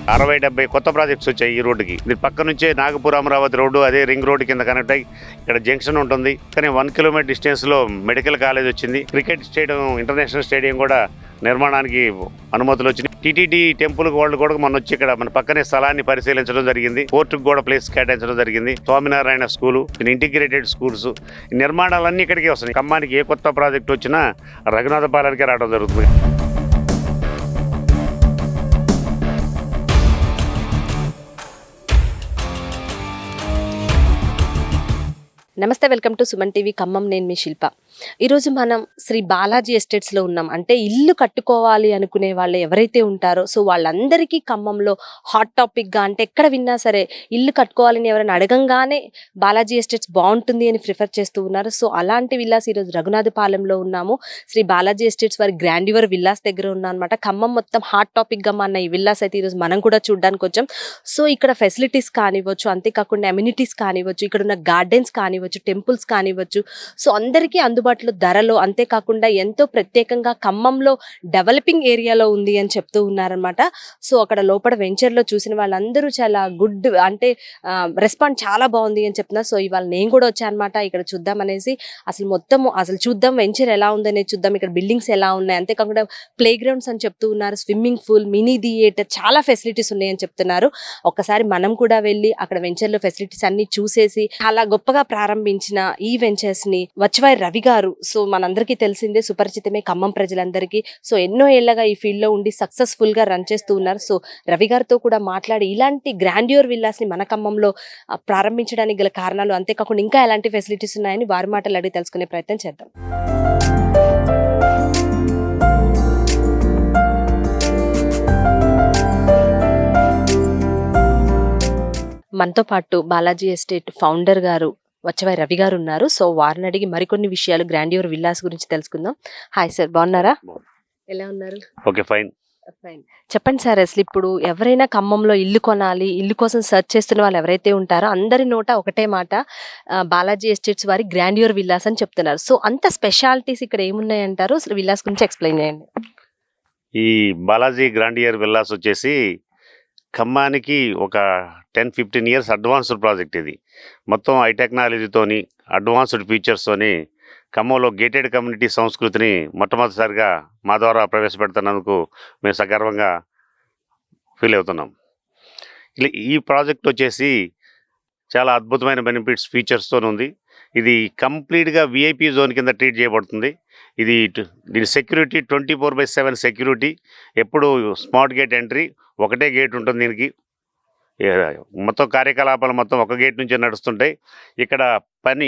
60-70 కొత్త ప్రాజెక్ట్స్ వచ్చాయి ఈ రోడ్డుకి. ఇది పక్క నుంచే నాగపూర్ అమరావతి రోడ్డు అదే రింగ్ రోడ్డు కింద కనెక్ట్ అయ్యి ఇక్కడ జంక్షన్ ఉంటుంది. కానీ 1 కిలోమీటర్ డిస్టెన్స్ లో మెడికల్ కాలేజ్ వచ్చింది. క్రికెట్ స్టేడియం, ఇంటర్నేషనల్ స్టేడియం కూడా నిర్మాణానికి అనుమతులు వచ్చినాయి. టీటీడీ టెంపుల్ వాళ్ళు కూడా మన వచ్చి ఇక్కడ మన పక్కనే స్థలాన్ని పరిశీలించడం జరిగింది. కోర్టుకు కూడా ప్లేస్ కేటాయించడం జరిగింది. స్వామినారాయణ స్కూలు, ఇంటిగ్రేటెడ్ స్కూల్స్, నిర్మాణాలన్నీ ఇక్కడికి వస్తున్నాయి. ఖమ్మానికి ఏ కొత్త ప్రాజెక్ట్ వచ్చినా రఘునాథపాలెంకే రావడం జరుగుతుంది. నమస్తే, welcome to Suman TV Khammam. నేను మీ శిల్ప. ఈరోజు మనం శ్రీ బాలాజీ ఎస్టేట్స్లో ఉన్నాం. అంటే ఇల్లు కట్టుకోవాలి అనుకునే వాళ్ళు ఎవరైతే ఉంటారో సో వాళ్ళందరికీ ఖమ్మంలో హాట్ టాపిక్గా, అంటే ఎక్కడ విన్నా సరే ఇల్లు కట్టుకోవాలని ఎవరైనా అడగంగానే బాలాజీ ఎస్టేట్స్ బాగుంటుంది అని ప్రిఫర్ చేస్తూ ఉన్నారు. సో అలాంటి విల్లాస్ ఈరోజు రఘునాథపాలెంలో ఉన్నాము. శ్రీ బాలాజీ ఎస్టేట్స్ వారి గ్రాండ్యూర్ విల్లాస్ దగ్గర ఉన్నా అనమాట. ఖమ్మం మొత్తం హాట్ టాపిక్గా మన ఈ విల్లాస్ అయితే ఈరోజు మనం కూడా చూడడానికి వచ్చాం. సో ఇక్కడ ఫెసిలిటీస్ కానివ్వచ్చు, అంతేకాకుండా అమ్యూనిటీస్ కానివ్వచ్చు, ఇక్కడ ఉన్న గార్డెన్స్ కానివ్వచ్చు, టెంపుల్స్ కానివ్వచ్చు, సో అందరికీ అందుబాటులో ధరలో, అంతేకాకుండా ఎంతో ప్రత్యేకంగా ఖమ్మంలో డెవలపింగ్ ఏరియాలో ఉంది అని చెప్తూ ఉన్నారనమాట. సో అక్కడ లోపల వెంచర్లో చూసిన వాళ్ళందరూ చాలా గుడ్, అంటే రెస్పాన్స్ చాలా బాగుంది అని చెప్తున్నారు. సో ఇవాళ నేను కూడా వచ్చాను అనమాట ఇక్కడ చూద్దాం అనేసి. అసలు చూద్దాం వెంచర్ ఎలా ఉందనేది చూద్దాం, ఇక్కడ బిల్డింగ్స్ ఎలా ఉన్నాయి, అంతేకాకుండా ప్లే గ్రౌండ్స్ అని చెప్తూ ఉన్నారు, స్విమ్మింగ్ పూల్, మినీ థియేటర్, చాలా ఫెసిలిటీస్ ఉన్నాయని చెప్తున్నారు. ఒక్కసారి మనం కూడా వెళ్ళి అక్కడ వెంచర్లో ఫెసిలిటీస్ అన్ని చూసేసి చాలా గొప్పగా ప్రారంభించిన ఈ వెంచర్స్ ని వచవాయి రవి గారు, సో మనందరికీ తెలిసిందే, సుపరిచితమే ఖమ్మం ప్రజలందరికీ. సో ఎన్నో ఏళ్లగా ఈ ఫీల్డ్ లో ఉండి సక్సెస్ఫుల్ గా రన్ చేస్తూ ఉన్నారు. సో రవి గారితో కూడా మాట్లాడి ఇలాంటి గ్రాండ్యూర్ విల్లాస్ ని మన ఖమ్మంలో ప్రారంభించడానికి గల కారణాలు, అంతేకాకుండా ఇంకా ఎలాంటి ఫెసిలిటీస్ ఉన్నాయని వారి మాటలు అడిగి తెలుసుకునే ప్రయత్నం చేద్దాం. మనతో పాటు బాలాజీ ఎస్టేట్ ఫౌండర్ గారు వచవాయి రవి గారు ఉన్నారు. సో వారిని అడిగి మరికొన్ని విషయాలు గ్రాండ్యూర్ విల్లాస్ గురించి తెలుసుకుందాం. హాయ్ సార్, బాగున్నారా? ఎలా ఉన్నారు? Okay, fine. చెప్పండి సార్, అసలు ఇప్పుడు ఎవరైనా ఖమ్మంలో ఇల్లు కొనాలి, ఇల్లు కోసం సెర్చ్ చేస్తున్న వాళ్ళు ఎవరైతే ఉంటారో అందరి నోట ఒకటే మాట, బాలాజీ ఎస్టేట్స్ వారి గ్రాండ్యూర్ విల్లాస్ అని చెప్తున్నారు. సో అంత స్పెషాలిటీస్ ఇక్కడ ఏమున్నాయంటారు? అసలు విల్లాస్ గురించి ఎక్స్ప్లెయిన్ చేయండి. ఈ బాలాజీ గ్రాండియర్ విల్లాస్ వచ్చేసి ఖమ్మానికి ఒక 10-15 ఇయర్స్ అడ్వాన్స్డ్ ప్రాజెక్ట్. ఇది మొత్తం హై టెక్నాలజీతోని, అడ్వాన్స్డ్ ఫీచర్స్తోని ఖమ్మంలో గేటెడ్ కమ్యూనిటీ సంస్కృతిని మొట్టమొదటిసారిగా మా ద్వారా ప్రవేశపెడుతున్నందుకు మేము సగర్వంగా ఫీల్ అవుతున్నాం. ఈ ప్రాజెక్ట్ వచ్చేసి చాలా అద్భుతమైన బెనిఫిట్స్, ఫీచర్స్తో ఉంది. ఇది కంప్లీట్గా విఐపి జోన్ కింద ట్రీట్ చేయబడుతుంది. దీని సెక్యూరిటీ 24/7 సెక్యూరిటీ, ఎప్పుడు స్మార్ట్ గేట్ ఎంట్రీ, ఒకటే గేట్ ఉంటుంది. దీనికి మొత్తం కార్యకలాపాలు మొత్తం ఒక గేట్ నుంచే నడుస్తుంటాయి. ఇక్కడ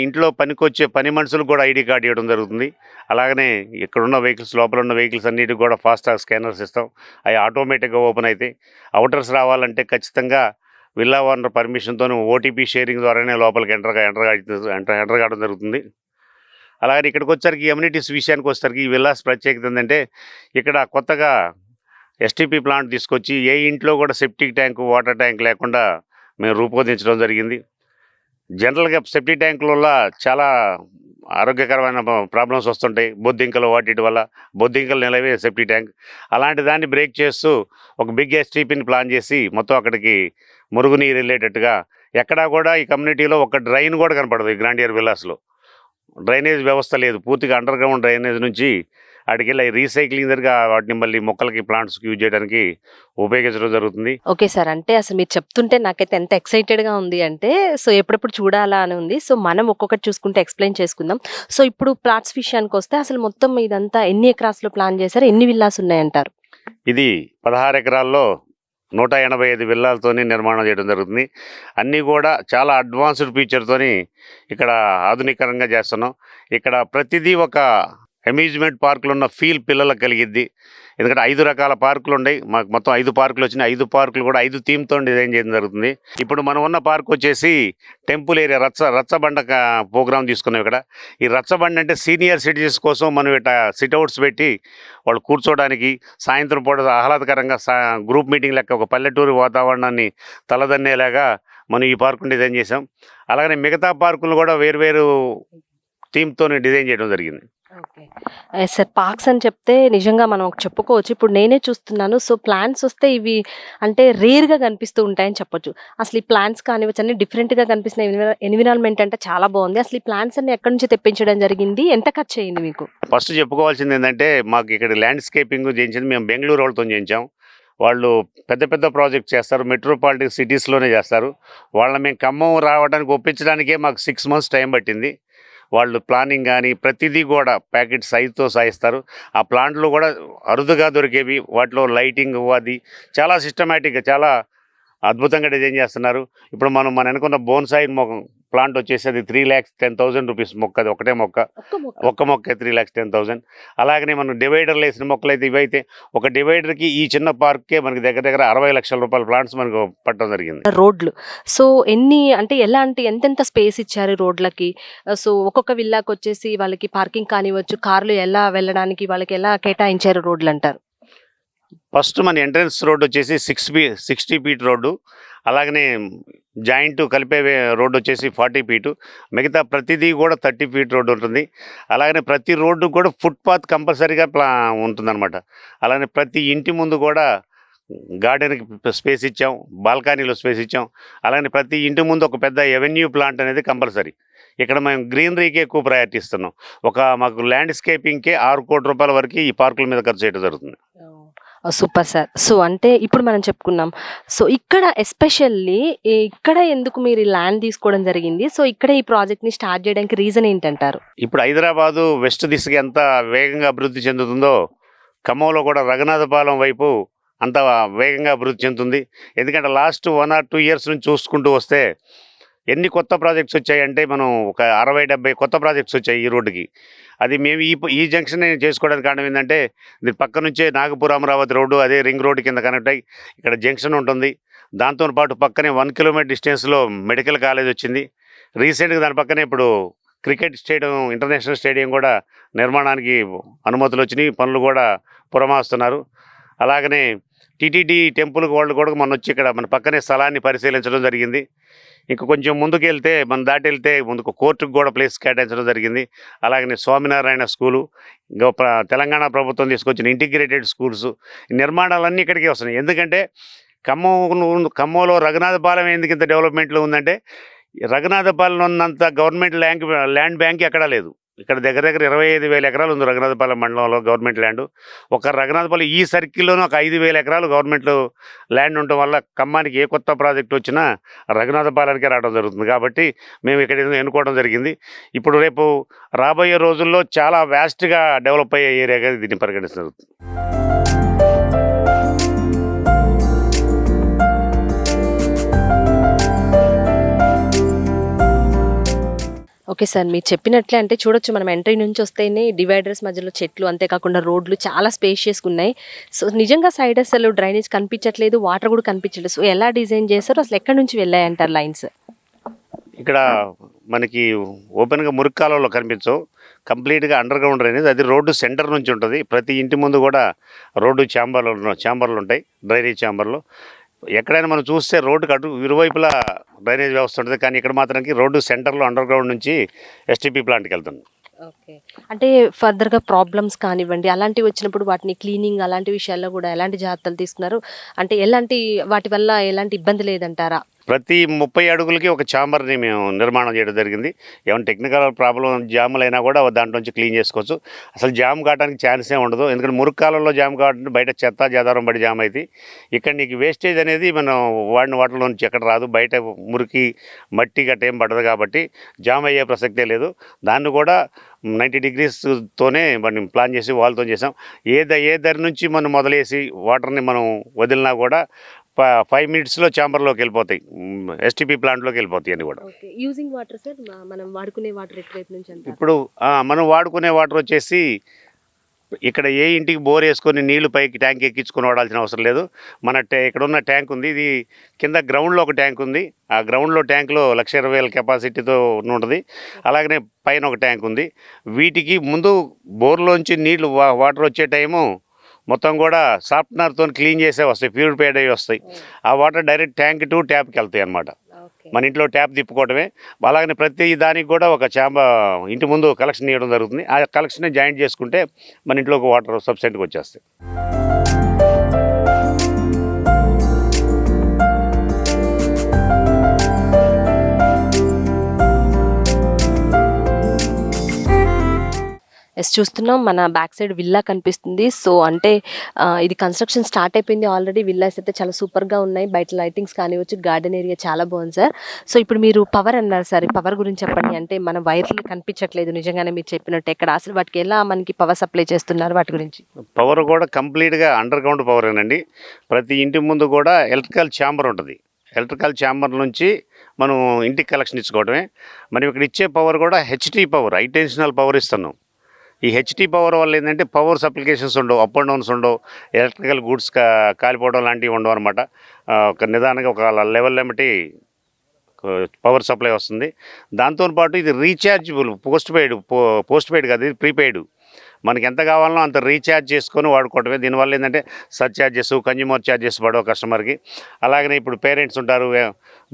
ఇంట్లో పనికొచ్చే పని మనుషులకు కూడా ఐడి కార్డు ఇవ్వడం జరుగుతుంది. అలాగనే ఇక్కడున్న వెహికల్స్, లోపల ఉన్న వెహికల్స్ అన్నిటికి కూడా ఫాస్టాగ్ స్కానర్స్ ఇస్తాం. అవి ఆటోమేటిక్గా ఓపెన్ అవుతాయి. అవుటర్స్ రావాలంటే ఖచ్చితంగా విల్లా ఓనర్ పర్మిషన్తో ఓటీపీ షేరింగ్ ద్వారానే లోపలికి ఎంటర్ కావడం జరుగుతుంది. అలాగే ఇక్కడికి వచ్చరికి అమ్యూనిటీస్ విషయానికి వచ్చరికి ఈ విల్లాస్ ప్రత్యేకత ఏంటంటే, ఇక్కడ కొత్తగా ఎస్టీపీ ప్లాంట్ తీసుకొచ్చి ఏ ఇంట్లో కూడా సెప్టిక్ ట్యాంకు, వాటర్ ట్యాంక్ లేకుండా మేము రూపొందించడం జరిగింది. జనరల్గా సెప్టిక్ ట్యాంకుల వల్ల చాలా ఆరోగ్యకరమైన ప్రాబ్లమ్స్ వస్తుంటాయి. బొద్దింకలు, వాటి వల్ల బొద్దింకలు నిలవే సెప్టిక్ ట్యాంక్. అలాంటి దాన్ని బ్రేక్ చేస్తూ ఒక బిగ్ ఎస్టీపీని ప్లాన్ చేసి మొత్తం అక్కడికి మురుగునీరు వెళ్ళేటట్టుగా, ఎక్కడా కూడా ఈ కమ్యూనిటీలో ఒక డ్రైన్ కూడా కనపడదు. ఈ గ్రాండియర్ విల్లాస్లో డ్రైనేజ్ వ్యవస్థ లేదు. పూర్తిగా అండర్ గ్రౌండ్ డ్రైనేజ్ నుంచి అక్కడికి వెళ్ళి రీసైక్లింగ్ దగ్గర వాటిని మళ్ళీ మొక్కలకి, ప్లాంట్స్కి యూజ్ చేయడానికి ఉపయోగించడం జరుగుతుంది. ఓకే సార్, అంటే అసలు మీరు చెప్తుంటే నాకైతే ఎంత ఎక్సైటెడ్గా ఉంది అంటే, సో ఎప్పుడెప్పుడు చూడాలా అని ఉంది. సో మనం ఒక్కొక్కటి చూసుకుంటే ఎక్స్ప్లెయిన్ చేసుకుందాం. సో ఇప్పుడు ప్లాట్స్ విషయానికి వస్తే అసలు మొత్తం ఇదంతా ఎన్ని ఎకరాస్లో ప్లాన్ చేశారు, ఎన్ని విల్లాస్ ఉన్నాయంటారు? ఇది 16 ఎకరాల్లో 185 విల్లాలతోని నిర్మాణం చేయడం జరుగుతుంది. అన్నీ కూడా చాలా అడ్వాన్స్డ్ ఫీచర్తోని ఇక్కడ ఆధునికరంగా చేస్తున్నాం. ఇక్కడ ప్రతిదీ ఒక అమ్యూజ్మెంట్ పార్కులు ఉన్న ఫీల్ పిల్లలకు కలిగిద్ది. ఎందుకంటే 5 రకాల పార్కులు ఉన్నాయి. మాకు మొత్తం 5 పార్కులు వచ్చినాయి. 5 పార్కులు కూడా 5 థీమ్తో డిజైన్ చేయడం జరుగుతుంది. ఇప్పుడు మనం ఉన్న పార్క్ వచ్చేసి టెంపుల్ ఏరియా, రచ్చబండ ప్రోగ్రామ్ తీసుకున్నాం. ఇక్కడ ఈ రచ్చబండ అంటే సీనియర్ సిటిజన్స్ కోసం మనం ఇట్లా సిట్అవుట్స్ పెట్టి వాళ్ళు కూర్చోవడానికి, సాయంత్రం పూట ఆహ్లాదకరంగా గ్రూప్ మీటింగ్ లెక్క ఒక పల్లెటూరు వాతావరణాన్ని తలదన్నేలాగా మనం ఈ పార్కుని డిజైన్ చేసాం. అలాగనే మిగతా పార్కులు కూడా వేరు థీమ్తో డిజైన్ చేయడం జరిగింది. ఓకే. సార్ పార్క్స్ అని చెప్తే నిజంగా మనం ఒకటి చెప్పుకోవచ్చు. ఇప్పుడు నేనే చూస్తున్నాను. సో, ప్లాంట్స్ వస్తే ఇవి అంటే రేర్‌గా కనిపిస్తూ ఉంటాయని చెప్పొచ్చు. అసలు ఈ ప్లాంట్స్ కానివ్వచ్చు అన్నీ డిఫరెంట్‌గా కనిపిస్తున్నాయి. ఎన్విరాన్మెంట్ అంటే చాలా బావుంది. అసలు ఈ ప్లాంట్స్ అన్నీ ఎక్కడి నుంచి తెప్పించడం జరిగింది? ఎంత ఖర్చయింది మీకు? ఫస్ట్ చెప్పుకోవాల్సింది ఏంటంటే మాకు ఇక్కడ ల్యాండ్స్కేపింగ్ చేయించింది మేము బెంగళూరు వాళ్ళతో చేయించాం. వాళ్ళు పెద్ద పెద్ద ప్రాజెక్ట్స్ చేస్తారు, మెట్రోపాలిటన్ సిటీస్లోనే చేస్తారు. వాళ్ళని మేము ఖమ్మం రావడానికి ఒప్పించడానికే మాకు 6 మంత్స్ టైం పట్టింది. వాళ్ళు ప్లానింగ్ కానీ ప్రతిదీ కూడా ప్యాకెట్ సైజుతో సాయిస్తారు. ఆ ప్లాంట్లు కూడా అరుదుగా దొరికేవి, వాటిలో లైటింగ్ అది చాలా సిస్టమేటిక్గా చాలా అద్భుతంగా డిజైన్ చేస్తున్నారు. ఇప్పుడు మనం అనుకున్న బోన్సాయి ప్లాంట్ వచ్చేసి అది 3,10,000 రూపీస్ మొక్క, అది ఒకటే మొక్క, ఒక్క మొక్క. ఒక్క మొక్క 3,10,000. అలాగనే మనం డివైడర్లు వేసిన మొక్కలు అయితే ఇవైతే ఒక డివైడర్కి ఈ చిన్న పార్క్కే మనకి దగ్గర దగ్గర 60 లక్షల రూపాయల ప్లాంట్స్ మనకు పట్టడం జరిగింది. రోడ్లు. సో, అంటే ఎలాంటి ఎంతెంత స్పేస్ ఇచ్చారు రోడ్లకి? సో, ఒక్కొక్క విల్లాకొచ్చేసి వాళ్ళకి పార్కింగ్ కానివ్వచ్చు, కార్లు ఎలా వెళ్ళడానికి వాళ్ళకి ఎలా కేటాయించారు రోడ్లంటారు? ఫస్ట్ మన ఎంట్రన్స్ రోడ్ వచ్చేసి 60 ఫీట్ రోడ్డు, అలాగనే జాయింట్ కలిపే రోడ్డు వచ్చేసి 40 ఫీటు, మిగతా ప్రతిదీ కూడా 30 ఫీట్ రోడ్డు ఉంటుంది. అలాగనే ప్రతి రోడ్డు కూడా ఫుట్పాత్ కంపల్సరీగా ఉంటుందన్నమాట. అలానే ప్రతి ఇంటి ముందు కూడా గార్డెన్కి స్పేస్ ఇచ్చాం, బాల్కనీలో స్పేస్ ఇచ్చాం. అలాగే ప్రతి ఇంటి ముందు ఒక పెద్ద ఎవెన్యూ ప్లాంట్ అనేది కంపల్సరీ. ఇక్కడ మేము గ్రీనరీకి ఎక్కువ ప్రయారిటీ ఇస్తున్నాం. మాకు ల్యాండ్స్కేపింగ్కే 6 కోట్ల రూపాయల వరకు ఈ పార్కుల మీద ఖర్చు చేయడం జరుగుతుంది. Super sir. సో, అంటే ఇప్పుడు మనం చెప్పుకున్నాం. సో, ఇక్కడ ఎస్పెషల్లీ ఇక్కడ ఎందుకు మీరు ఈ ల్యాండ్ తీసుకోవడం జరిగింది? సో, ఇక్కడే ఈ ప్రాజెక్ట్‌ని స్టార్ట్ చేయడానికి రీజన్ ఏంటంటారు? ఇప్పుడు హైదరాబాదు వెస్ట్ దిశగా ఎంత వేగంగా అభివృద్ధి చెందుతుందో, ఖమ్మంలో కూడా రఘునాథపాలెం వైపు అంత వేగంగా అభివృద్ధి చెందుతుంది. ఎందుకంటే లాస్ట్ 1 or 2 ఇయర్స్ నుంచి చూసుకుంటూ వస్తే ఎన్ని కొత్త ప్రాజెక్ట్స్ వచ్చాయంటే మనం ఒక 60-70 కొత్త ప్రాజెక్ట్స్ వచ్చాయి ఈ రోడ్డుకి. అది మేము ఈ జంక్షన్ చేసుకోవడానికి కారణం ఏంటంటే దీని పక్క నుంచే నాగపూర్ అమరావతి రోడ్డు, అదే రింగ్ రోడ్డు కింద కనెక్ట్ అయ్యి ఇక్కడ జంక్షన్ ఉంటుంది. దాంతో పాటు పక్కనే 1 కిలోమీటర్ డిస్టెన్స్లో మెడికల్ కాలేజ్ వచ్చింది. రీసెంట్గా దాని పక్కనే ఇప్పుడు క్రికెట్ స్టేడియం, ఇంటర్నేషనల్ స్టేడియం కూడా నిర్మాణానికి అనుమతులు వచ్చినాయి, పనులు కూడా పురమాస్తున్నారు. అలాగనే టీటీడీ టెంపుల్ వాళ్ళు కూడా మొన్న వచ్చి ఇక్కడ మన పక్కనే స్థలాన్ని పరిశీలించడం జరిగింది. ఇంకా కొంచెం ముందుకు వెళ్తే దాటి వెళ్తే ముందుకు కోర్టుకు కూడా ప్లేస్ కేటాయించడం జరిగింది. అలాగనే స్వామినారాయణ స్కూలు, తెలంగాణ ప్రభుత్వం తీసుకొచ్చిన ఇంటిగ్రేటెడ్ స్కూల్స్ నిర్మాణాలన్నీ ఇక్కడికే వస్తున్నాయి. ఎందుకంటే ఖమ్మంలో రఘునాథపాలెం ఎందుకు ఇంత డెవలప్మెంట్లో ఉందంటే రఘునాథపాలెం ఉన్నంత గవర్నమెంట్ ల్యాండ్ బ్యాంక్ ఎక్కడా లేదు. ఇక్కడ దగ్గర దగ్గర 25,000 ఎకరాలు ఉంది రఘునాథపాలెం మండలంలో గవర్నమెంట్ ల్యాండ్. ఒక రఘునాథపాలెం ఈ సర్కిల్లోనూ ఒక 5,000 ఎకరాలు గవర్నమెంట్ ల్యాండ్ ఉండటం వల్ల ఖమ్మానికి ఏ కొత్త ప్రాజెక్ట్ వచ్చినా రఘునాథపాలెంకే రావడం జరుగుతుంది. కాబట్టి మేము ఇక్కడ ఎన్నుకోవడం జరిగింది. ఇప్పుడు రేపు రాబోయే రోజుల్లో చాలా వ్యాస్ట్గా డెవలప్ అయ్యే ఏరియాగా దీన్ని పరిగణిస్తుంది. Okay sir. మీరు చెప్పినట్లే అంటే చూడొచ్చు మనం ఎంట్రీ నుంచి వస్తేనే డివైడర్స్ మధ్యలో చెట్లు, అంతేకాకుండా రోడ్లు చాలా స్పేషియస్‌గా ఉన్నాయి. సో, నిజంగా సైడ్ అసలు డ్రైనేజ్ కనిపించట్లేదు, వాటర్ కూడా కనిపించట్లేదు. సో, ఎలా డిజైన్ చేశారో, అసలు ఎక్కడి నుంచి వెళ్ళాయంటారు లైన్స్? ఇక్కడ మనకి ఓపెన్గా మురికి కాలువలో కనిపించవు, కంప్లీట్గా అండర్ గ్రౌండ్ డ్రైనేజ్. అది రోడ్డు సెంటర్ నుంచి ఉంటుంది. ప్రతి ఇంటి ముందు కూడా రోడ్డు ఛాంబర్లు ఉంటాయి, డ్రైనేజ్ ఛాంబర్లు. ఎక్కడైనా మనం చూస్తే రోడ్డుకి ఇరువైపులా డ్రైనేజ్ వ్యవస్థ ఉంటుంది, కానీ ఇక్కడ మాత్రానికి రోడ్డు సెంటర్లో అండర్ గ్రౌండ్ నుంచి ఎస్టీపీ ప్లాంట్కి వెళ్తుంది. ఓకే. అంటే ఫర్దర్‌గా ప్రాబ్లమ్స్ కానివ్వండి, అలాంటివి వచ్చినప్పుడు వాటిని క్లీనింగ్ అలాంటి విషయాల్లో కూడా ఎలాంటి జాగ్రత్తలు తీసుకున్నారు? అంటే వాటి వల్ల ఎలాంటి ఇబ్బంది లేదంటారా? ప్రతి 30 అడుగులకి ఒక ఛాంబర్ని మేము నిర్మాణం చేయడం జరిగింది. ఏమైనా టెక్నికల్ ప్రాబ్లం జాములు అయినా కూడా దాంట్లో నుంచి క్లీన్ చేసుకోవచ్చు. అసలు జామ్ కావడానికి ఛాన్సే ఉండదు. ఎందుకంటే మురికి కాలంలో జామ్ కావాలంటే బయట చెత్త చెదారం పడి జామ్ అయితే, ఇక్కడ నీకు వేస్టేజ్ అనేది మనం వాడిన వాటిలో నుంచి ఎక్కడ రాదు. బయట మురికి మట్టి గట్ట ఏం పడదు కాబట్టి జామ్ అయ్యే ప్రసక్తే లేదు. దాన్ని కూడా 90 degrees-తోనే మనం ప్లాన్ చేసి వాళ్ళతో చేసాం. ఏ దరి నుంచి మనం మొదలేసి వాటర్ని మనం వదిలినా కూడా 5 minutes-లో ఛాంబర్లోకి వెళ్ళిపోతాయి, ఎస్టీపీ ప్లాంట్లోకి వెళ్ళిపోతాయి అన్నీ కూడా. ఓకే. యూజింగ్ వాటర్ సార్ మనం వాడుకునే వాటర్ ఎటువైపు నుంచి అంటారు? ఇప్పుడు మనం వాడుకునే వాటర్ వచ్చేసి ఇక్కడ ఏ ఇంటికి బోర్ వేసుకొని నీళ్లు పైకి ట్యాంక్ ఎక్కించుకొని వాడాల్సిన అవసరం లేదు. ఇక్కడ ఉన్న ట్యాంక్ ఉంది, ఇది కింద గ్రౌండ్లో ఒక ట్యాంక్ ఉంది. ఆ గ్రౌండ్లో ట్యాంక్లో 1,20,000 కెపాసిటీతో ఉంటుంది. అలాగనే పైన ఒక ట్యాంక్ ఉంది. వీటికి ముందు బోర్లోంచి నీళ్లు వాటర్ వచ్చే టైము మొత్తం కూడా సాఫ్ట్నర్తో క్లీన్ చేసే వస్తాయి, ప్యూరిఫైడ్ అయ్యి వస్తాయి. ఆ వాటర్ డైరెక్ట్ ట్యాంక్ టు ట్యాప్కి వెళ్తాయి అన్నమాట. మన ఇంట్లో ట్యాప్ తిప్పుకోవడమే. అలాగనే ప్రతి దానికి కూడా ఒక ఇంటి ముందు కలెక్షన్ ఇవ్వడం జరుగుతుంది. ఆ కలెక్షన్ జాయింట్ చేసుకుంటే మన ఇంట్లోకి వాటర్ సబ్సిడెంట్గా వచ్చేస్తాయి. చూస్తున్నాం మన బ్యాక్ సైడ్ విల్లా కనిపిస్తుంది. సో అంటే ఇది కన్స్ట్రక్షన్ స్టార్ట్ అయిపోయింది ఆల్రెడీ. విల్లాస్ అయితే చాలా సూపర్గా ఉన్నాయి. బయట లైటింగ్స్ కానివచ్చు, గార్డెన్ ఏరియా చాలా బాగుంది సార్. సో ఇప్పుడు మీరు పవర్ అన్నారు సార్, ఈ పవర్ గురించి చెప్పండి. అంటే మన వైర్లు కనిపించట్లేదు నిజంగానే మీరు చెప్పినట్టు ఎక్కడ, అసలు వాటికి ఎలా మనకి పవర్ సప్లై చేస్తున్నారు వాటి గురించి? పవర్ కూడా కంప్లీట్గా అండర్ గ్రౌండ్ పవర్ ఏనండి. ప్రతి ఇంటి ముందు కూడా ఎలక్ట్రికల్ ఛాంబర్ ఉంటుంది. ఎలక్ట్రికల్ ఛాంబర్ నుంచి మనం ఇంటికి కలెక్షన్ ఇచ్చుకోవడమే. మనం ఇక్కడ ఇచ్చే పవర్ కూడా HT power, high tensional power ఇస్తున్నాం. ఈ హెచ్టీ పవర్ వల్ల ఏంటంటే పవర్స్ అప్లికేషన్స్ ఉండవు, అప్ అండ్ డౌన్స్ ఉండవు, ఎలక్ట్రికల్ గూడ్స్ కాలిపోవడం లాంటివి ఉండవు అనమాట. ఒక నిదానంగా ఒక లెవెల్ బట్టి పవర్ సప్లై వస్తుంది. దాంతోపాటు ఇది రీఛార్జబుల్, పోస్ట్ పెయిడ్ కాదు, ఇది ప్రీపెయిడ్. మనకి ఎంత కావాలనో అంత రీఛార్జ్ చేసుకొని వాడుకోవటమే. దీనివల్ల ఏంటంటే సర్ఛార్జెస్, కన్జ్యూమర్ ఛార్జెస్ పడవు కస్టమర్కి. అలాగనే ఇప్పుడు పేరెంట్స్ ఉంటారు,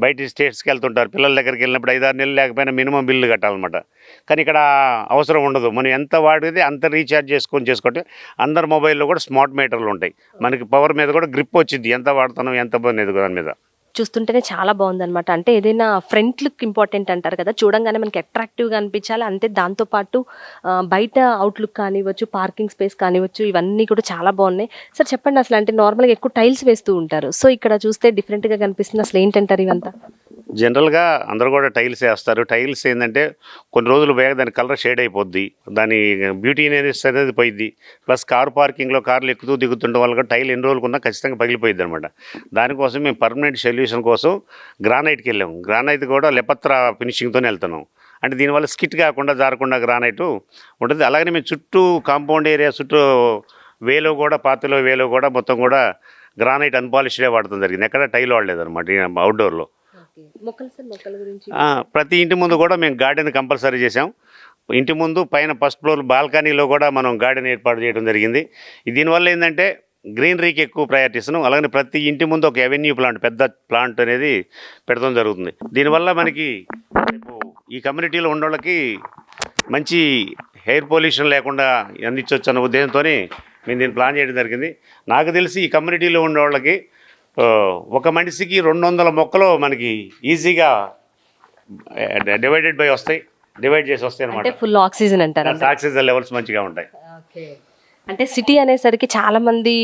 బయట స్టేట్స్కి వెళ్తుంటారు, పిల్లల దగ్గరికి వెళ్ళినప్పుడు 5-6 నెలలు లేకపోయినా మినిమం బిల్లు కట్టాలన్నమాట. కానీ ఇక్కడ అవసరం ఉండదు. మనం ఎంత వాడితే అంత రీఛార్జ్ చేసుకుంటే అందరి మొబైల్లో కూడా స్మార్ట్ మీటర్లు ఉంటాయి. మనకి పవర్ మీద కూడా గ్రిప్ వచ్చింది, ఎంత వాడుతున్నాం ఎంత అనేది దాని మీద. చూస్తుంటేనే చాలా బాగుందన్నమాట. అంటే ఏదైనా ఫ్రంట్ లుక్ ఇంపార్టెంట్ అంటారు కదా, చూడంగానే మనకి అట్రాక్టివ్గా అనిపించాలి. అంతే దాంతోపాటు బయట అవుట్లుక్ కానివ్వచ్చు, పార్కింగ్ స్పేస్ కానివ్వచ్చు, ఇవన్నీ కూడా చాలా బాగున్నాయి. సార్ చెప్పండి, అసలు అంటే నార్మల్గా ఎక్కువ టైల్స్ వేస్తూ ఉంటారు, సో ఇక్కడ చూస్తే డిఫరెంట్గా కనిపిస్తుంది. అసలు ఏంటంటారు ఇవంతా? జనరల్గా అందరూ కూడా టైల్స్ వేస్తారు. టైల్స్ ఏంటంటే కొన్ని రోజులు వేగ దాని కలర్ షేడ్ అయిపోద్ది, దాని బ్యూటీ అనేది పోయిద్ది. ప్లస్ కారు పార్కింగ్లో కార్లు ఎక్కుతూ దిగుతుండడం వల్ల టైల్ ఎన్ని రోజులుకున్నా ఖచ్చితంగా పగిలిపోయిద్ది అనమాట. దానికోసం మేము పర్మనెంట్ సొల్యూషన్ కోసం గ్రానైట్కి వెళ్ళాము. గ్రానైట్ కూడా లెపత్ర ఫినిషింగ్తోనే వెళ్తున్నాం. అంటే దీనివల్ల స్కిట్ కాకుండా జారకుండా గ్రానైట్ ఉంటుంది. అలాగనే మేము చుట్టూ కాంపౌండ్ ఏరియా చుట్టూ వేలో కూడా పాతలో వేలో కూడా మొత్తం కూడా గ్రానైట్ అన్పాలిష్డే వాడటం జరిగింది. ఎక్కడ టైల్ వాడలేదు అనమాట అవుట్డోర్లో. ప్రతి ఇంటి ముందు కూడా మేము గార్డెన్ కంపల్సరీ చేసాం. ఇంటి ముందు పైన ఫస్ట్ ఫ్లోర్ బాల్కనీలో కూడా మనం గార్డెన్ ఏర్పాటు చేయడం జరిగింది. దీనివల్ల ఏంటంటే గ్రీనరీకి ఎక్కువ ప్రయారిటీ ఇస్తున్నాం. అలాగే ప్రతి ఇంటి ముందు ఒక ఎవెన్యూ ప్లాంట్, పెద్ద ప్లాంట్ అనేది పెడతాం జరుగుతుంది. దీనివల్ల మనకి ఈ కమ్యూనిటీలో ఉన్న వాళ్ళకి మంచి ఎయిర్ పొల్యూషన్ లేకుండా అందించవచ్చు అన్న ఉద్దేశంతో మేము దీన్ని ప్లాన్ చేయడం జరిగింది. నాకు తెలిసి ఈ కమ్యూనిటీలో ఉన్న వాళ్ళకి ఒక మనిషికి 200 మొక్కలు మనకి ఈజీగా డివైడ్ చేసి వస్తాయి అనమాట. ఫుల్ ఆక్సిజన్ అంటారు, ఆక్సిజన్ లెవెల్స్ మంచిగా ఉంటాయి. అంటే సిటీ అనేసరికి చాలా మంది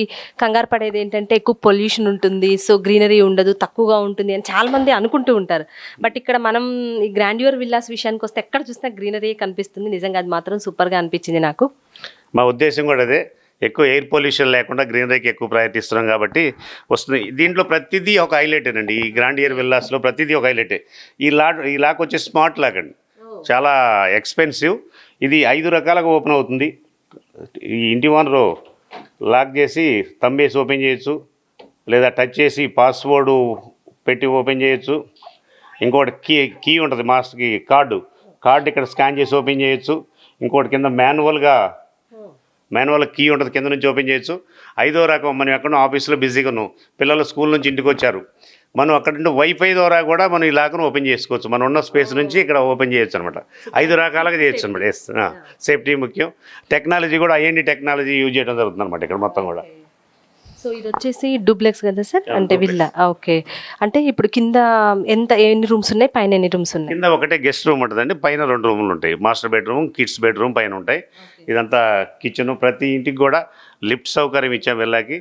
కంగారు పడేది ఏంటంటే ఎక్కువ పొల్యూషన్ ఉంటుంది, సో గ్రీనరీ ఉండదు, తక్కువగా ఉంటుంది అని చాలా మంది అనుకుంటూ ఉంటారు. బట్ ఇక్కడ మనం ఈ గ్రాండ్యూర్ విల్లాస్ విషయానికి వస్తే ఎక్కడ చూసినా గ్రీనరీ కనిపిస్తుంది. నిజంగా అది మాత్రం సూపర్గా అనిపించింది నాకు. మా ఉద్దేశం కూడా అదే, ఎక్కువ ఎయిర్ పొల్యూషన్ లేకుండా గ్రీనరీకి ఎక్కువ ప్రయారిటీ ఇస్తున్నాం కాబట్టి వస్తుంది. దీంట్లో ప్రతిదీ ఒక హైలైటేనండి. ఈ గ్రాండియర్ విల్లాస్లో ప్రతిదీ ఒక హైలైటే. ఈ లాక్ వచ్చే స్మార్ట్ లాక్ అండి, చాలా ఎక్స్పెన్సివ్. ఇది 5 రకాలుగా ఓపెన్ అవుతుంది. ఈ ఇంటి ఓనరు లాక్ చేసి తంబేసి ఓపెన్ చేయొచ్చు, లేదా టచ్ చేసి పాస్వర్డ్ పెట్టి ఓపెన్ చేయొచ్చు. ఇంకోటి కీ ఉంటుంది, మాస్టర్కి కార్డు ఇక్కడ స్కాన్ చేసి ఓపెన్ చేయొచ్చు. ఇంకోటి కింద మాన్యువల్ కీ ఉంటుంది, కింద నుంచి ఓపెన్ చేయొచ్చు. 5వ రకం, మనం ఎక్కడో ఆఫీస్లో బిజీగా ఉన్నాం, పిల్లలు స్కూల్ నుంచి ఇంటికి వచ్చారు, మనం అక్కడ నుండి వైఫై ద్వారా కూడా మనం ఈ లాక్ను ఓపెన్ చేసుకోవచ్చు. మనం ఉన్న స్పేస్ నుంచి ఇక్కడ ఓపెన్ చేయొచ్చు అనమాట. 5 రకాలుగా చేయొచ్చు అనమాట. సేఫ్టీ ముఖ్యం. టెక్నాలజీ కూడా ఐఎన్డి టెక్నాలజీ యూజ్ చేయడం జరుగుతుంది అనమాట ఇక్కడ మొత్తం కూడా. సో ఇది వచ్చేసి డూప్లెక్స్ కదా సార్, అంటే విల్లా. ఓకే, అంటే ఇప్పుడు కింద ఎన్ని రూమ్స్ ఉన్నాయి, పైన ఎన్ని రూమ్స్ ఉన్నాయి? కింద ఒకటే గెస్ట్ రూమ్ ఉంటుందండి, పైన 2 రూములు ఉంటాయి. మాస్టర్ బెడ్రూమ్, కిడ్స్ బెడ్రూమ్ పైన ఉంటాయి. ఇదంతా కిచెన్. ప్రతి ఇంటికి కూడా లిఫ్ట్ సౌకర్యం ఇచ్చాం వీళ్ళకి.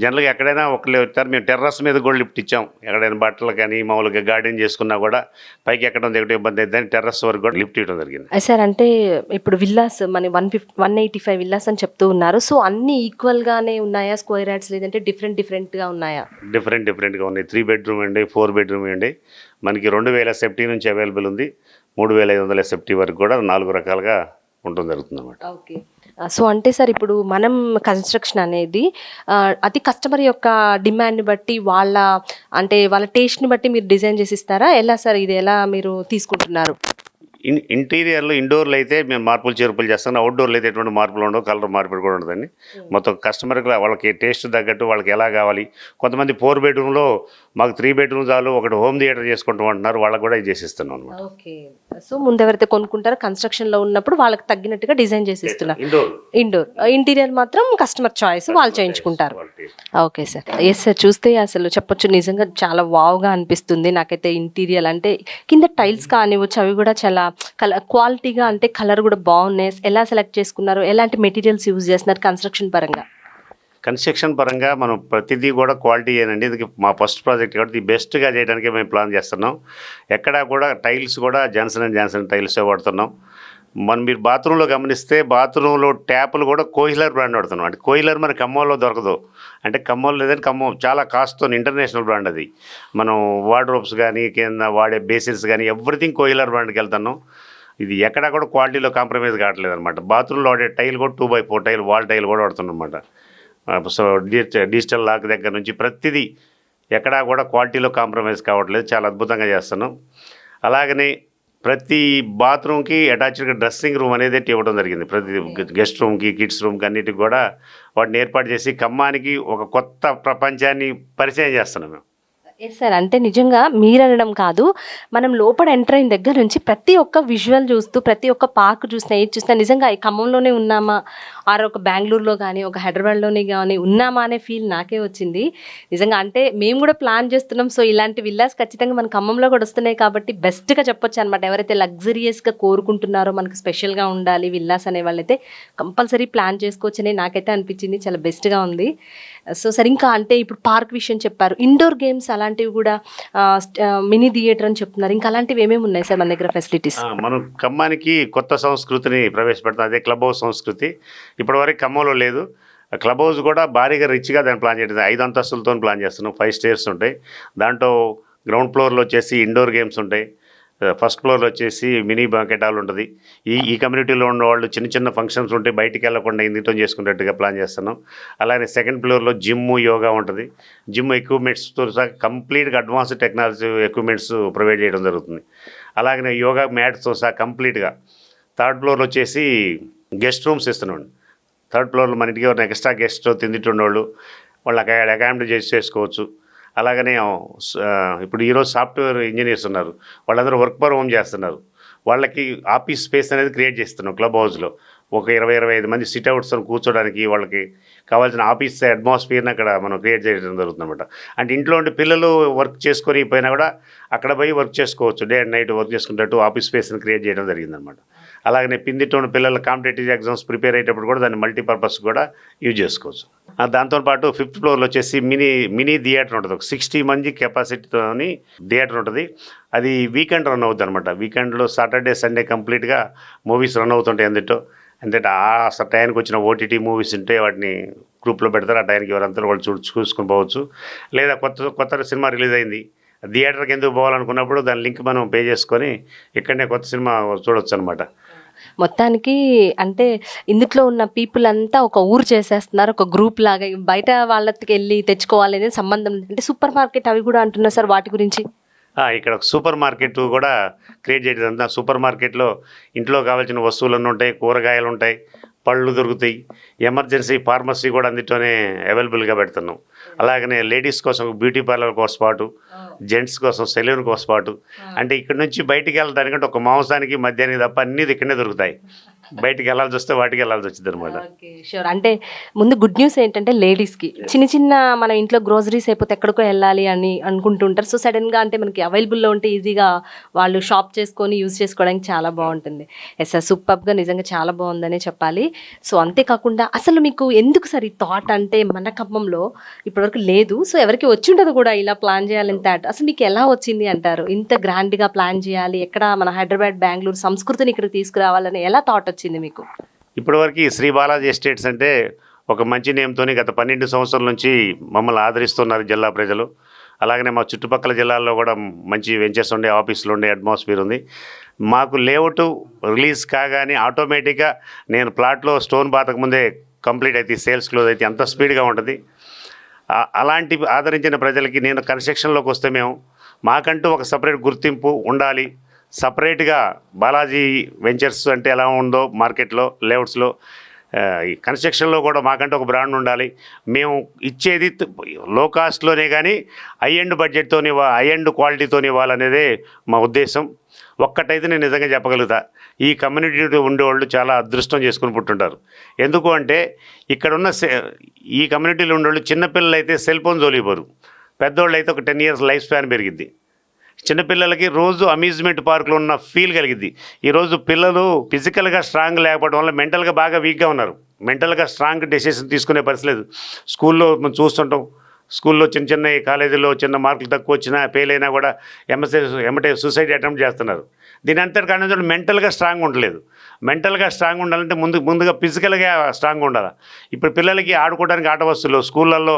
జనరల్గా ఎక్కడైనా ఒకళ్ళు వచ్చారు, మేము టెర్రస్ మీద కూడా లిఫ్ట్ ఇచ్చాం. ఎక్కడైనా బట్టలు కానీ మామూలుగా గార్డెన్ చేసుకున్నా కూడా పైకి ఎక్కడం దిగడం ఇబ్బంది అవుతుంది, టెర్రస్ వరకు కూడా లిఫ్ట్ ఇవ్వడం జరిగింది. సార్ అంటే ఇప్పుడు విల్లాస్ మన 185 విల్లాస్ అని చెప్తూ ఉన్నారు. సో అన్ని ఈక్వల్గానే ఉన్నాయా స్క్వేర్ యార్డ్స్, లేదంటే డిఫరెంట్గా ఉన్నాయా? డిఫరెంట్గా ఉన్నాయి. 3 బెడ్రూమ్ అండి, 4 బెడ్రూమ్ అండి. మనకి 2000 SFT నుంచి అవైలబుల్ ఉంది. 3500 SFT వరకు కూడా 4 రకాలుగా ఉండడం జరుగుతుంది అన్నమాట. ఓకే, సో అంటే సార్ ఇప్పుడు మనం కన్స్ట్రక్షన్ అనేది అది కస్టమర్ యొక్క డిమాండ్ని బట్టి వాళ్ళ టేస్ట్ని బట్టి మీరు డిజైన్ చేసి ఇస్తారా? ఎలా సార్, ఇది ఎలా మీరు తీసుకుంటున్నారు? ఇంటీరియర్లో ఇండోర్లో అయితే మేము మార్పులు చేర్పులు చేస్తాం, అవుట్డోర్లో అయితే ఎటువంటి మార్పులు ఉండవు, కలర్ మార్పులు కూడా ఉండదండి. మొత్తం కస్టమర్కి వాళ్ళకి టేస్ట్ తగ్గట్టు వాళ్ళకి ఎలా కావాలి. కొంతమంది 4 బెడ్రూమ్లో మాకు 3 బెడ్రూమ్ చాలు, ఒకటి హోమ్ థియేటర్ చేసుకుంటాం అంటున్నారు, వాళ్ళకి కూడా ఇది చేసిస్తున్నాం అనమాట. ఓకే. సో ముందు ఎవరైతే కొనుక్కుంటారో కన్స్ట్రక్షన్లో ఉన్నప్పుడు వాళ్ళకి తగ్గినట్టుగా డిజైన్ చేసి ఇస్తున్నారు. ఇండోర్ ఇంటీరియర్ మాత్రం కస్టమర్ చాయిస్ వాళ్ళు చేయించుకుంటారు. Okay sir. ఎస్ సార్, చూస్తే అసలు చెప్పొచ్చు నిజంగా చాలా వావ్గా అనిపిస్తుంది నాకైతే. ఇంటీరియర్ అంటే కింద టైల్స్ కానివ్వచ్చు, అవి కూడా చాలా క్వాలిటీగా, అంటే కలర్ కూడా బాగున్నాయి. ఎలా సెలెక్ట్ చేసుకున్నారు, ఎలాంటి మెటీరియల్స్ యూజ్ చేస్తున్నారు కన్స్ట్రక్షన్ పరంగా మనం ప్రతిదీ కూడా క్వాలిటీ ఏనండి. ఇది మా ఫస్ట్ ప్రాజెక్ట్ కాబట్టి బెస్ట్గా చేయడానికి మేము ప్లాన్ చేస్తున్నాం. ఎక్కడా కూడా టైల్స్ కూడా జాన్సన్ అండ్ జాన్సన్ టైల్సే వాడుతున్నాం. మీరు బాత్రూంలో గమనిస్తే బాత్రూంలో ట్యాపులు కూడా కోయిలర్ బ్రాండ్ వాడుతున్నాం. అంటే కోయిలర్ మన ఖమ్మంలో దొరకదు, అంటే ఖమ్మం లేదని ఖమ్మం చాలా కాస్ట్తో ఇంటర్నేషనల్ బ్రాండ్ అది. మనం వార్డ్రోబ్స్ కానీ కింద వాడే బేసిన్స్ కానీ ఎవ్రీథింగ్ కోయిలర్ బ్రాండ్కి వెళ్తున్నాం. ఇది ఎక్కడా కూడా క్వాలిటీలో కాంప్రమైజ్ కావట్లేదు అనమాట. బాత్రూంలో వాడే టైల్ కూడా 2x4 టైల్, వాల్ టైల్ కూడా వాడుతున్నాం అనమాట. సో డిజిటల్ లాక్ దగ్గర నుంచి ప్రతిదీ ఎక్కడా కూడా క్వాలిటీలో కాంప్రమైజ్ కావట్లేదు, చాలా అద్భుతంగా చేస్తున్నాం. అలాగనే ప్రతి బాత్రూమ్కి అటాచ్డ్గా డ్రెస్సింగ్ రూమ్ అనేది ఇవ్వడం జరిగింది. ప్రతి గెస్ట్ రూమ్కి, కిడ్స్ రూమ్కి అన్నిటికి కూడా వాటిని ఏర్పాటు చేసి ఖమ్మానికి ఒక కొత్త ప్రపంచాన్ని పరిచయం చేస్తున్నాం మేము. Yes sir. అంటే నిజంగా మీరనడం కాదు, మనం లోపల ఎంటర్ అయిన దగ్గర నుంచి ప్రతి ఒక్క విజువల్ చూస్తూ, ప్రతి ఒక్క పార్క్ చూసినా, ఏది చూసినా నిజంగా ఈ ఖమ్మంలోనే ఉన్నామా, ఆర్ ఒక బెంగళూరులో కానీ ఒక హైదరాబాద్లోనే కానీ ఉన్నామా అనే ఫీల్ నాకే వచ్చింది నిజంగా. అంటే మేము కూడా ప్లాన్ చేస్తున్నాం. సో ఇలాంటి విల్లాస్ ఖచ్చితంగా మన ఖమ్మంలో కూడా వస్తున్నాయి కాబట్టి బెస్ట్గా చెప్పొచ్చు అనమాట. ఎవరైతే లగ్జరియస్గా కోరుకుంటున్నారో, మనకు స్పెషల్గా ఉండాలి విల్లాస్ అనే వాళ్ళైతే కంపల్సరీ ప్లాన్ చేసుకోవచ్చని నాకైతే అనిపించింది. చాలా బెస్ట్గా ఉంది. సో సరే, ఇంకా అంటే ఇప్పుడు పార్క్ విషయం చెప్పారు, ఇండోర్ గేమ్స్ అలాంటివి కూడా, మినీ థియేటర్ అని చెప్తున్నారు. ఇంకా అలాంటివి ఏమేమి ఉన్నాయి సార్ మన దగ్గర ఫెసిలిటీస్? మనం ఖమ్మానికి కొత్త సంస్కృతిని ప్రవేశపెడతాం, అదే క్లబ్ హౌస్ సంస్కృతి. ఇప్పటివరకు ఖమ్మంలో లేదు. క్లబ్ హౌస్ కూడా భారీగా రిచ్గా దాన్ని ప్లాన్ చేయడం, 5 అంతస్తులతో ప్లాన్ చేస్తున్నాం. 5 స్టేర్స్ ఉంటాయి. దాంట్లో గ్రౌండ్ ఫ్లోర్లో వచ్చేసి ఇండోర్ గేమ్స్ ఉంటాయి, ఫస్ట్ ఫ్లోర్లో వచ్చేసి మినీ బ్యాంకెట్ హాల్ ఉంటుంది. ఈ కమ్యూనిటీలో ఉన్న వాళ్ళు చిన్న చిన్న ఫంక్షన్స్ ఉంటే బయటికి వెళ్ళకుండా ఇంటితో చేసుకునేట్టుగా ప్లాన్ చేస్తున్నాం. అలాగే సెకండ్ ఫ్లోర్లో జిమ్, యోగా ఉంటుంది. జిమ్ ఎక్విప్మెంట్స్తో సహా కంప్లీట్గా అడ్వాన్స్డ్ టెక్నాలజీ ఎక్విప్మెంట్స్ ప్రొవైడ్ చేయడం జరుగుతుంది. అలాగే యోగా మ్యాట్స్తో సహా కంప్లీట్గా. థర్డ్ ఫ్లోర్లో వచ్చేసి గెస్ట్ రూమ్స్ ఇస్తున్నాం. థర్డ్ ఫ్లోర్లో మన ఇంటికి ఎవరైనా ఎక్స్ట్రా గెస్ట్ తిండిటుండేవాళ్ళు వాళ్ళు అక్కడ అకామిడేట్ చేసుకోవచ్చు. అలాగనే ఇప్పుడు ఈరోజు సాఫ్ట్వేర్ ఇంజనీర్స్ ఉన్నారు, వాళ్ళందరూ వర్క్ ఫ్రమ్ హోమ్ చేస్తున్నారు. వాళ్ళకి ఆఫీస్ స్పేస్ అనేది క్రియేట్ చేస్తున్నాం క్లబ్ హౌస్లో. ఒక 20-25 మంది సిట్అవుట్స్ కూర్చోడానికి వాళ్ళకి కావాల్సిన ఆఫీస్ అట్మాస్ఫియర్ని అక్కడ మనం క్రియేట్ చేయడం జరుగుతుంది అనమాట. అంటే ఇంట్లో ఉండి పిల్లలు వర్క్ చేసుకొని పోయినా కూడా అక్కడ పోయి వర్క్ చేసుకోవచ్చు, డే అండ్ నైట్ వర్క్ చేసుకునేటట్టు ఆఫీస్ స్పేస్ని క్రియేట్ చేయడం జరిగిందనమాట. అలాగనే పిందిటోని పిల్లల కాంపిటేటివ్ ఎగ్జామ్స్ ప్రిపేర్ అయ్యేటప్పుడు కూడా దాన్ని మల్టీపర్పస్ కూడా యూజ్ చేసుకోవచ్చు. దాంతోపాటు 5th ఫ్లోర్లో వచ్చేసి మినీ థియేటర్ ఉంటుంది. ఒక 60 మంది కెపాసిటీతోని థియేటర్ ఉంటుంది. అది వీకెండ్ రన్ అవుతుంది అనమాట. వీకెండ్లో సాటర్డే, సండే కంప్లీట్గా మూవీస్ రన్ అవుతుంటాయి. అంటే ఆ టైంకి వచ్చిన ఓటీటీ మూవీస్ ఉంటే వాటిని గ్రూప్లో పెడతారు. ఆ టైంకి ఎవరంతా వాళ్ళు చూసుకొని పోవచ్చు. లేదా కొత్త సినిమా రిలీజ్ అయింది, థియేటర్కి ఎందుకు పోవాలనుకున్నప్పుడు దాని లింక్ మనం పే చేసుకొని ఇక్కడనే కొత్త సినిమా చూడవచ్చు అనమాట. మొత్తానికి అంటే ఇందులో ఉన్న పీపుల్ అంతా ఒక ఊరు చేసేస్తున్నారు, ఒక గ్రూప్ లాగా. బయట వాళ్ళకి వెళ్ళి తెచ్చుకోవాలి అనేది సంబంధం. అంటే సూపర్ మార్కెట్ అవి కూడా అంటున్నారు సార్, వాటి గురించి? ఇక్కడ ఒక సూపర్ మార్కెట్ కూడా క్రియేట్ చేయడం. సూపర్ మార్కెట్లో ఇంట్లో కావాల్సిన వస్తువులన్నీ ఉంటాయి, కూరగాయలు ఉంటాయి, పళ్ళు దొరుకుతాయి, ఎమర్జెన్సీ ఫార్మసీ కూడా అందులోనే అవైలబుల్గా పెడుతున్నాం. అలాగనే లేడీస్ కోసం బ్యూటీ పార్లర్ కోసం పాటు, జెంట్స్ కోసం సెలూన్ కోసం పాటు. అంటే ఇక్కడ నుంచి బయటికి వెళ్ళడానికంటే ఒక మాంసానికి మధ్యాహ్నం తప్ప అన్నీ ఇక్కడనే దొరుకుతాయి. బయటికి వెళ్ళాల్సి వస్తే వాటికి వెళ్ళాల్సి వచ్చింది అనమాట. షూర్. అంటే ముందు గుడ్ న్యూస్ ఏంటంటే లేడీస్కి చిన్న మన ఇంట్లో గ్రోసరీస్ అయిపోతే ఎక్కడికో వెళ్ళాలి అని అనుకుంటుంటారు. సో సడన్గా అంటే మనకి అవైలబుల్లో ఉంటే ఈజీగా వాళ్ళు షాప్ చేసుకొని యూజ్ చేసుకోవడానికి చాలా బాగుంటుంది. ఎస్ సార్, సూపర్గా నిజంగా చాలా బాగుందనే చెప్పాలి. సో అంతేకాకుండా అసలు మీకు ఎందుకు సార్ ఈ థాట్, అంటే మన ఖమ్మంలో ఇప్పటివరకు లేదు, సో ఎవరికి వచ్చి ఉండదు కూడా ఇలా ప్లాన్ చేయాలి ఇంత. అసలు మీకు ఎలా వచ్చింది అంటారు ఇంత గ్రాండ్గా ప్లాన్ చేయాలి, ఎక్కడ మన హైదరాబాద్, బెంగళూరు సంస్కృతిని ఇక్కడికి తీసుకురావాలని ఎలా థాట్ వచ్చింది మీకు? ఇప్పటివరకు శ్రీ బాలాజీ ఎస్టేట్స్ అంటే ఒక మంచి నేమ్తోని గత 12 సంవత్సరాల నుంచి మమ్మల్ని ఆదరిస్తున్నారు జిల్లా ప్రజలు. అలాగనే మా చుట్టుపక్కల జిల్లాల్లో కూడా మంచి వెంచర్స్ ఉండే, ఆఫీసులు ఉండే అట్మాస్ఫియర్ ఉంది. మాకు లేఅవుట్ రిలీజ్ కాగానే ఆటోమేటిక్గా నేను ప్లాట్లో స్టోన్ బాతకు ముందే కంప్లీట్ అయితే సేల్స్ క్లోజ్ అయితే అంత స్పీడ్గా ఉంటుంది. అలాంటి ఆదరించిన ప్రజలకి నేను కన్స్ట్రక్షన్లోకి వస్తే మాకంటూ ఒక సపరేట్ గుర్తింపు ఉండాలి, సపరేట్గా బాలాజీ వెంచర్స్ అంటే ఎలా ఉందో మార్కెట్లో లేఅవుట్స్లో ఈ కన్స్ట్రక్షన్లో కూడా మాకంటే ఒక బ్రాండ్ ఉండాలి. మేము ఇచ్చేది లో కాస్ట్లోనే కానీ హై ఎండ్ బడ్జెట్తోని హై ఎండ్ క్వాలిటీతోని ఇవ్వాలనేదే మా ఉద్దేశం. ఒక్కటైతే నేను నిజంగా చెప్పగలుగుతా, ఈ కమ్యూనిటీ ఉండేవాళ్ళు చాలా అదృష్టం చేసుకుని పుట్టుంటారు. ఎందుకు అంటే ఇక్కడున్న ఈ కమ్యూనిటీలో ఉండేవాళ్ళు చిన్నపిల్లలు అయితే సెల్ ఫోన్ జోలిపోరు, పెద్దోళ్ళు అయితే ఒక 10 years లైఫ్ స్పాన్ పెరిగిద్ది. చిన్నపిల్లలకి రోజు అమ్యూజ్మెంట్ పార్కులో ఉన్న ఫీల్ కలిగిద్ది. ఈరోజు పిల్లలు ఫిజికల్గా స్ట్రాంగ్ లేకపోవడం వల్ల మెంటల్గా బాగా వీక్గా ఉన్నారు. మెంటల్గా స్ట్రాంగ్ డెసిషన్ తీసుకునే పరిస్థితి లేదు. స్కూల్లో మనం చూస్తుంటాం, స్కూల్లో చిన్న చిన్న కాలేజీలో చిన్న మార్కులు తక్కువ వచ్చినా ఫెయిల్ అయినా కూడా ఎమ్మటే సూసైడ్ అటెంప్ట్ చేస్తున్నారు. దీని అంతటి కానీ మెంటల్గా స్ట్రాంగ్ ఉండలేదు. మెంటల్గా స్ట్రాంగ్ ఉండాలంటే ముందుగా ఫిజికల్గా స్ట్రాంగ్ ఉండాలి. ఇప్పుడు పిల్లలకి ఆడుకోవడానికి ఆట వస్తువులు స్కూళ్ళల్లో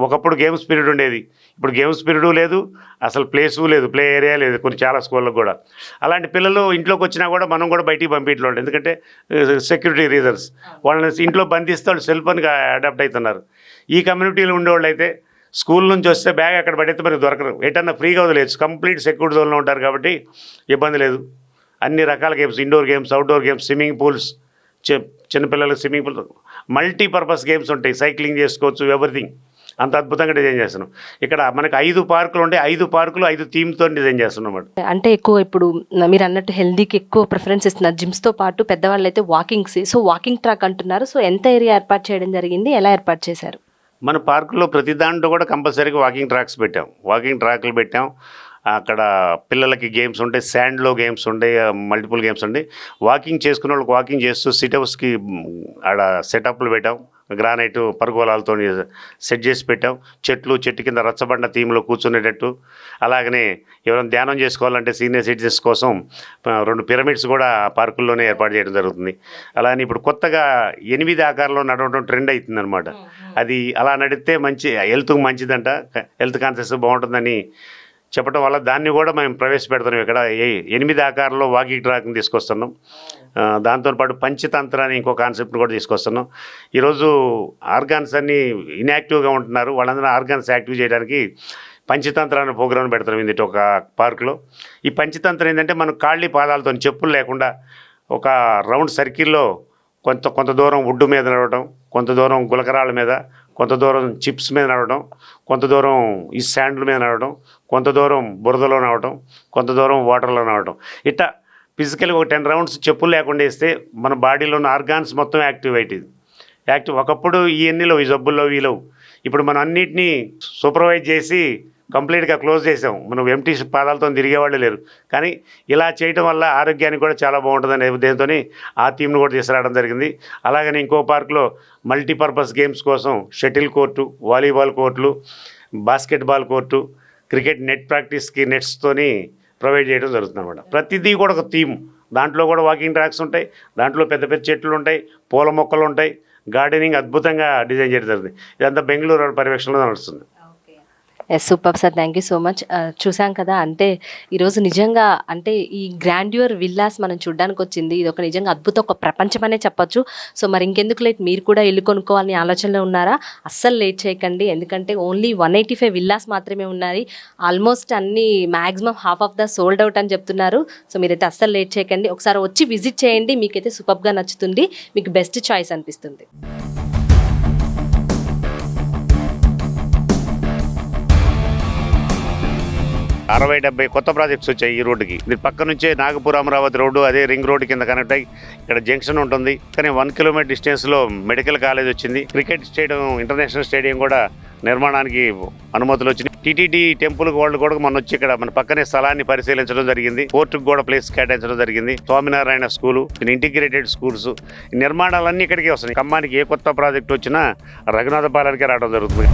ఒకప్పుడు గేమ్స్ పీరియడ్ ఉండేది, ఇప్పుడు గేమ్స్ పీరియడ్ లేదు, అసలు ప్లేసు లేదు, ప్లే ఏరియా లేదు కొన్ని చాలా స్కూళ్ళకు కూడా. అలాంటి పిల్లలు ఇంట్లోకి వచ్చినా కూడా మనం కూడా బయటికి పంపించలేదు, ఎందుకంటే సెక్యూరిటీ రీజన్స్. వాళ్ళని ఇంట్లో బంధిస్తే వాళ్ళు సెల్ ఫోన్కి అడాప్ట్ అవుతున్నారు. ఈ కమ్యూనిటీలో ఉండేవాళ్ళు అయితే స్కూల్ నుంచి వస్తే బ్యాగ్ అక్కడ పడితే మనకు దొరకరు, ఎటన్నా ఫ్రీగా వదిలేచ్చు, కంప్లీట్ సెక్యూరిటీ జోన్లో ఉంటారు కాబట్టి ఇబ్బంది లేదు. అన్ని రకాల games, indoor games, outdoor games, swimming pools, చిన్నపిల్లలకు స్విమ్మింగ్ పూల్, మల్టీపర్పస్ గేమ్స్ ఉంటాయి, సైక్లింగ్ చేసుకోవచ్చు, ఎవ్రీథింగ్. అంత అద్భుతంగా డిజైన్ చేస్తున్నాం. ఇక్కడ మనకు 5 పార్కులు ఉంటాయి, 5 పార్కులు 5 థీమ్తో డిజైన్ చేస్తున్నాం అన్నమాట. అంటే ఎక్కువ ఇప్పుడు మీరు అన్నట్టు హెల్దీకి ఎక్కువ ప్రిఫరెన్స్ ఇస్తున్నారు, జిమ్స్తో పాటు పెద్దవాళ్ళు అయితే వాకింగ్స్. సో వాకింగ్ ట్రాక్ అంటున్నారు, సో ఎంత ఏరియా ఏర్పాటు చేయడం జరిగింది, ఎలా ఏర్పాటు చేశారు? మన పార్కులో ప్రతి దాంట్లో కూడా కంపల్సరీగా వాకింగ్ ట్రాక్స్ పెట్టాం, వాకింగ్ ట్రాక్లు పెట్టాం. అక్కడ పిల్లలకి గేమ్స్ ఉంటాయి, శాండ్లో గేమ్స్ ఉంటాయి, మల్టిపుల్ గేమ్స్ ఉంటాయి. వాకింగ్ చేసుకునే వాళ్ళకి వాకింగ్ చేస్తూ సిట్అప్స్కి ఆడ సెటప్లు పెట్టాం, గ్రానైట్ పరుగోలాలతో సెట్ చేసి పెట్టాం. చెట్టు కింద రచ్చబండ థీమ్లో కూర్చునేటట్టు. అలాగనే ఎవరైనా ధ్యానం చేసుకోవాలంటే సీనియర్ సిటిజన్స్ కోసం 2 పిరమిడ్స్ కూడా పార్కుల్లోనే ఏర్పాటు చేయడం జరుగుతుంది. అలానే ఇప్పుడు కొత్తగా 8 ఆకారంలో నడవడం ట్రెండ్ అవుతుందన్నమాట. అది అలా నడిస్తే మంచి హెల్త్కి మంచిదంట, హెల్త్ కాన్షియస్ బాగుంటుందని చెప్పడం వల్ల దాన్ని కూడా మేము ప్రవేశపెడుతున్నాం. ఇక్కడ 8 ఆకారంలో వాకింగ్ ట్రాక్ని తీసుకొస్తున్నాం. దాంతోపాటు పంచతంత్ర అని ఇంకో కాన్సెప్ట్ని కూడా తీసుకొస్తున్నాం. ఈరోజు ఆర్గాన్స్ అన్నీ ఇన్యాక్టివ్గా ఉంటున్నారు, వాళ్ళందరూ ఆర్గాన్స్ యాక్టివ్ చేయడానికి పంచతంత్ర అనే ప్రోగ్రామ్ పెడుతున్నాం ఇది ఒక పార్కులో. ఈ పంచతంత్రం ఏంటంటే మనం కాళ్ళి పాదాలతో చెప్పులు లేకుండా ఒక రౌండ్ సర్కిల్లో కొంత దూరం వుడ్డు మీద నడవడం, కొంత దూరం గులకరాళ్ళ మీద, కొంత దూరం చిప్స్ మీద నడవడం, కొంత దూరం ఈ శాండ్ల మీద నడవడం, కొంత దూరం బురదలో నడవడం, కొంత దూరం వాటర్లో నడవడం. ఇట్లా ఫిజికల్గా ఒక 10 రౌండ్స్ చెప్పులు లేకుండా వేస్తే మన బాడీలో ఉన్న ఆర్గాన్స్ మొత్తం యాక్టివ్ యాక్టివ్. ఒకప్పుడు ఈ ఈ జబ్బుల్లో వీలవు, ఇప్పుడు మనం అన్నిటినీ సూపర్వైజ్ చేసి కంప్లీట్గా క్లోజ్ చేసాం. మనం ఎంటీ పాదాలతో తిరిగేవాళ్ళు లేరు. కానీ ఇలా చేయడం వల్ల ఆరోగ్యానికి కూడా చాలా బాగుంటుందనే ఉద్దేశంతో ఆ థీమ్ను కూడా తీసుకురావడం జరిగింది. అలాగని ఇంకో పార్కులో మల్టీపర్పస్ గేమ్స్ కోసం షటిల్ కోర్టు, వాలీబాల్ కోర్టులు, బాస్కెట్బాల్ కోర్టు, క్రికెట్ నెట్ ప్రాక్టీస్కి నెట్స్తోని ప్రొవైడ్ చేయడం జరుగుతుంది అన్నమాట. ప్రతిదీ కూడా ఒక థీమ్. దాంట్లో కూడా వాకింగ్ ట్రాక్స్ ఉంటాయి, దాంట్లో పెద్ద పెద్ద చెట్లు ఉంటాయి, పూల మొక్కలు ఉంటాయి, గార్డెనింగ్ అద్భుతంగా డిజైన్ చేయడం జరుగుతుంది. ఇదంతా బెంగళూరు పర్యవేక్షణలో నడుస్తుంది. Yes, super sir, thank you so much. చూసాం కదా, అంటే ఈరోజు నిజంగా అంటే ఈ గ్రాండ్యూర్ విల్లాస్ మనం చూడడానికి వచ్చింది, ఇది ఒక నిజంగా అద్భుతం, ఒక ప్రపంచం అనే చెప్పొచ్చు. సో మరి ఇంకెందుకు లేట్, మీరు కూడా ఇల్లు కొనుక్కోవాలని ఆలోచనలో ఉన్నారా? అస్సలు లేట్ చేయకండి, ఎందుకంటే ఓన్లీ 185 విల్లాస్ మాత్రమే ఉన్నాయి. ఆల్మోస్ట్ అన్ని maximum half of the sold out అని చెప్తున్నారు. సో మీరైతే అస్సలు లేట్ చేయకండి, ఒకసారి వచ్చి విజిట్ చేయండి, మీకైతే సూపర్గా నచ్చుతుంది, మీకు బెస్ట్ చాయిస్ అనిపిస్తుంది. 60-70 కొత్త ప్రాజెక్ట్స్ వచ్చాయి ఈ రోడ్డుకి. దీని పక్క నుంచే నాగపూర్ అమరావతి రోడ్డు, అదే రింగ్ రోడ్డు కింద కనెక్ట్ అయ్యి ఇక్కడ జంక్షన్ ఉంటుంది. కానీ 1 కిలోమీటర్ డిస్టెన్స్లో మెడికల్ కాలేజ్ వచ్చింది. క్రికెట్ స్టేడియం, ఇంటర్నేషనల్ స్టేడియం కూడా నిర్మాణానికి అనుమతులు వచ్చినాయి. టీటీడీ టెంపుల్ వాళ్ళు కూడా మన వచ్చి ఇక్కడ మన పక్కనే స్థలాన్ని పరిశీలించడం జరిగింది. కోర్టుకు కూడా ప్లేస్ కేటాయించడం జరిగింది. స్వామినారాయణ స్కూలు, ఇంటిగ్రేటెడ్ స్కూల్స్, నిర్మాణాలన్నీ ఇక్కడికి వస్తున్నాయి. ఖమ్మానికి ఏ కొత్త ప్రాజెక్ట్ వచ్చినా రఘునాథపాలెంకే రావడం జరుగుతుంది.